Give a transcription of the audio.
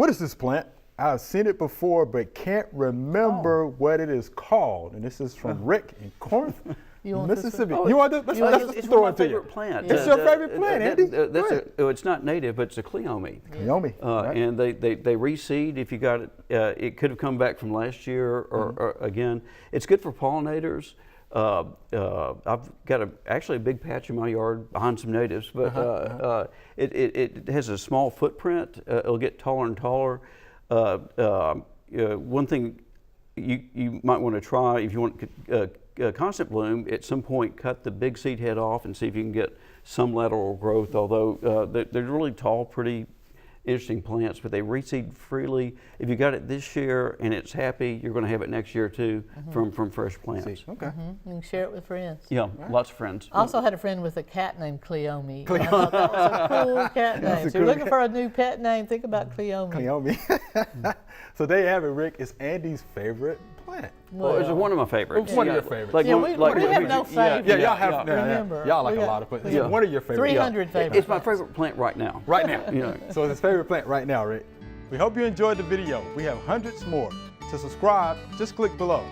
What is this plant? I've seen it before, but can't remember what it is called. And this is from Rick in Corinth, Mississippi. You want this? Let's throw it to you. Plant. It's your favorite plant, Andy. It's not native, but it's a Cleome. Cleome. Right. And they reseed if you got it. It could have come back from last year or again. It's good for pollinators. I've got actually a big patch in my yard behind some natives, but it has a small footprint. It'll get taller and taller. One thing you might want to try if you want constant bloom, at some point cut the big seed head off and see if you can get some lateral growth, although they're really tall, pretty interesting plants, but they reseed freely. If you got it this year and it's happy, you're going to have it next year too from fresh plants. Okay. You can share it with friends. Yeah, lots of friends. I also had a friend with a cat named Cleome. I thought that was a cool cat name. So you're looking for a new pet name, think about Cleome. Cleome. So there you have it, Rick. It's Andy's favorite plant. Well, it's one of my favorites. One of your favorites. We have no favorites. Yeah, y'all have. Remember, y'all like a lot of plants. It's one of your favorites. 300 favorites. It's my favorite plant right now. Right now. So it's his favorite plant right now, Rick. We hope you enjoyed the video. We have hundreds more. To subscribe, just click below.